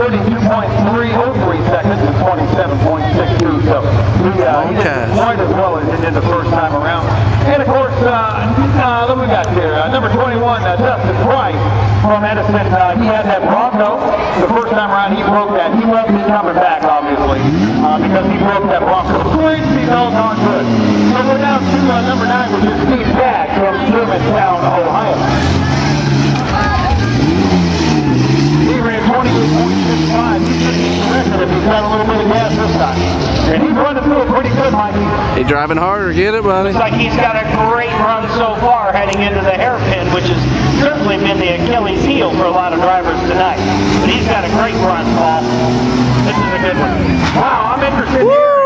32.303 seconds and 27.62. So he did quite as well as he did the first time around. And of course, what we got here? Number 21, Dustin Price from Edison. He had that Bronco the first time around. He broke that. He won't be coming back, obviously, because he broke that Bronco. Pretty doggone good. So we're down to number 9, which is Steve Jack from Germantown, Ohio. He ran 28.65. If he's got a little bit of gas this time. And he's running through it pretty good, Mike. He's driving harder. Get it, buddy. Looks like he's got a great run so far heading into the hairpin, which has certainly been the Achilles heel for a lot of drivers tonight. But he's got a great run, Paul. This is a good one. Wow, I'm interested here.